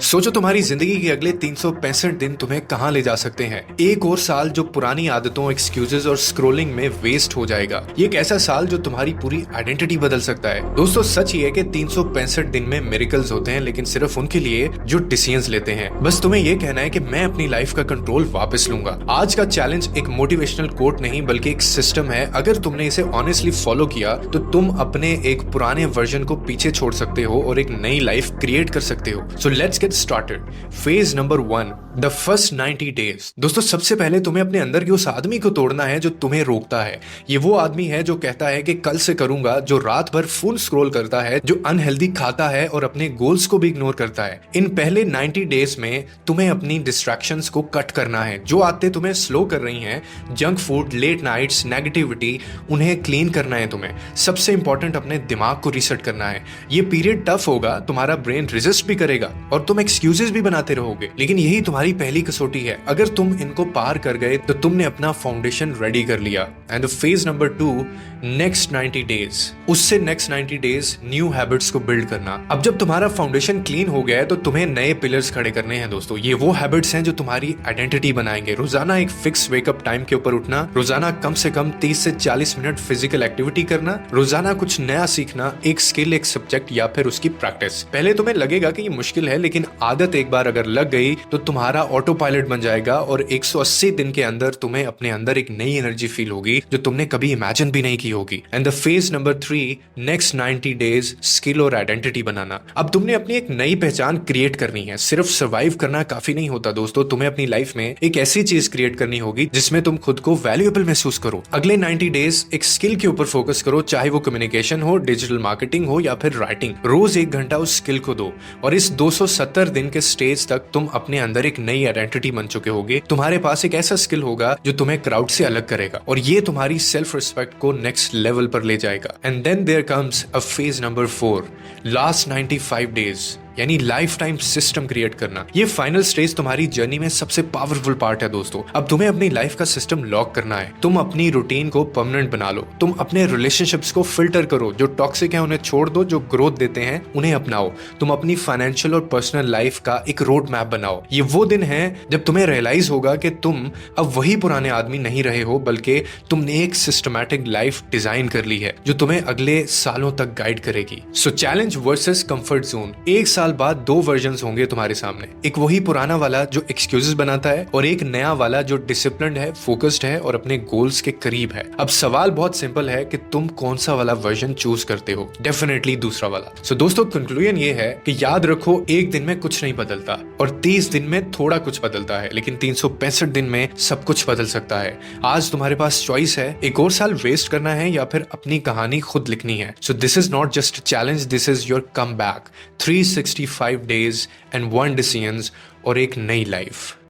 सोचो तुम्हारी जिंदगी के अगले 365 दिन तुम्हें कहां ले जा सकते हैं। एक और साल जो पुरानी आदतों, एक्सक्यूजेस और स्क्रोलिंग में वेस्ट हो जाएगा। ये एक ऐसा साल जो तुम्हारी पूरी आइडेंटिटी बदल सकता है। दोस्तों, सच ये है कि 365 दिन में मिरेकल्स होते हैं, लेकिन सिर्फ उनके लिए जो डिसीजंस लेते हैं। बस तुम्हें ये कहना है कि मैं अपनी लाइफ का कंट्रोल वापस लूंगा। आज का चैलेंज एक मोटिवेशनल कोट नहीं बल्कि एक सिस्टम है। अगर तुमने इसे ऑनेस्टली फॉलो किया तो तुम अपने एक पुराने वर्जन को पीछे छोड़ सकते हो और एक नई लाइफ क्रिएट कर सकते हो। So let's get started. Phase number 1, the first 90 days. दोस्तों, सबसे पहले तुम्हें अपने अंदर के उस आदमी को तोड़ना है जो तुम्हें रोकता है। ये वो आदमी है जो कहता है कि कल से करूंगा, जो रात भर फोन स्क्रॉल करता है, जो अनहेल्दी खाता है और अपने गोल्स को भी इग्नोर करता है। इन पहले 90 डेज में तुम्हें अपनी डिस्ट्रैक्शंस को कट करना है। जो आदतें तुम्हें स्लो कर रही हैं, junk food, late nights, negativity, उन्हें क्लीन करना है तुम्हें। सबसे इंपॉर्टेंट, अपने दिमाग को रीसेट करना है। ये पीरियड टफ होगा, तुम्हारा ब्रेन रेजिस्ट भी करेगा और तुम एक्सक्यूजेस भी बनाते रहोगे, लेकिन यही तुम्हारी पहली कसौटी है। अगर तुम इनको पार कर गए तो तुमने अपना फाउंडेशन रेडी कर लिया। And phase number 2, next 90 days. उससे नेक्स्ट 90 डेज न्यू हैबिट्स को बिल्ड करना। अब जब तुम्हारा फाउंडेशन क्लीन हो गया है तो तुम्हें नए पिलर्स खड़े करने हैं। दोस्तों, ये वो हैबिट्स हैं जो तुम्हारी आइडेंटिटी बनाएंगे। रोजाना एक फिक्स वेकअप टाइम के ऊपर उठना, रोजाना कम से कम 30 से 40 मिनट फिजिकल एक्टिविटी करना, रोजाना कुछ नया सीखना, एक स्किल, एक सब्जेक्ट या फिर उसकी प्रैक्टिस। पहले तुम्हें लगेगा कि ये मुश्किल है, लेकिन आदत एक बार अगर लग गई तो तुम्हारा ऑटो पायलट बन जाएगा और 180 दिन के अंदर तुम्हें अपने अंदर एक नई एनर्जी फील होगी जो तुमने कभी इमेजिन भी नहीं की होगी। And the phase number 3, next 90 days, skill और आइडेंटिटी बनाना। अब तुमने अपनी एक नई पहचान क्रिएट करनी है। सिर्फ सर्वाइव करना काफी नहीं होता दोस्तों, तुम्हें अपनी लाइफ में एक ऐसी चीज क्रिएट करनी होगी जिसमें तुम खुद को वैल्यूएबल महसूस करो। अगले 90 डेज एक स्किल के ऊपर फोकस करो, चाहे वो कम्युनिकेशन हो, डिजिटल मार्केटिंग हो या फिर राइटिंग। रोज 1 घंटा उस स्किल को दो और इस 270 दिन के स्टेज तक तुम अपने अंदर एक नई आइडेंटिटी बन चुके होगे। तुम्हारे पास एक ऐसा स्किल होगा जो तुम्हें क्राउड से अलग करेगा और ये तुम्हारी सेल्फ रिस्पेक्ट को नेक्स्ट लेवल पर ले जाएगा। And then there comes a phase number 4, last 95 days, यानी लाइफ टाइम सिस्टम क्रिएट करना। ये फाइनल स्टेज तुम्हारी जर्नी में सबसे पावरफुल पार्ट है दोस्तों। अब तुम्हें अपनी लाइफ का सिस्टम लॉक करना है। तुम अपनी रूटीन को परमानेंट बना लो। तुम अपने रिलेशनशिप्स को फिल्टर करो, जो टॉक्सिक है उन्हें छोड़ दो, जो ग्रोथ देते हैं उन्हें अपनाओ। तुम अपनी फाइनेंशियल और पर्सनल लाइफ का एक रोड मैप बनाओ। ये वो दिन है जब तुम्हें रियलाइज होगा कि तुम अब वही पुराने आदमी नहीं रहे हो, बल्कि तुमने एक सिस्टमैटिक लाइफ डिजाइन कर ली है जो तुम्हें अगले सालों तक गाइड करेगी। सो चैलेंज वर्सेस कंफर्ट जोन। एक साल बाद 2 वर्जन्स होंगे तुम्हारे सामने। एक वही पुराना वाला जो एक्सक्यूजेस बनाता है और एक नया वाला जो डिसिप्लिन्ड है, फोकस्ड है और अपने गोल्स के करीब है। अब सवाल बहुत सिंपल है कि तुम कौन सा वाला वर्जन चूज करते हो। डेफिनेटली दूसरा वाला। सो दोस्तों, कंक्लूजन ये है कि याद रखो, एक दिन में कुछ नहीं बदलता और 30 दिन में थोड़ा कुछ बदलता है, लेकिन 365 दिन में सब कुछ बदल सकता है। आज तुम्हारे पास चॉइस है, एक और साल वेस्ट करना है या फिर अपनी कहानी खुद लिखनी है। So this is not just challenge, this is your come back. 365 days and 1 decisions और एक नई लाइफ।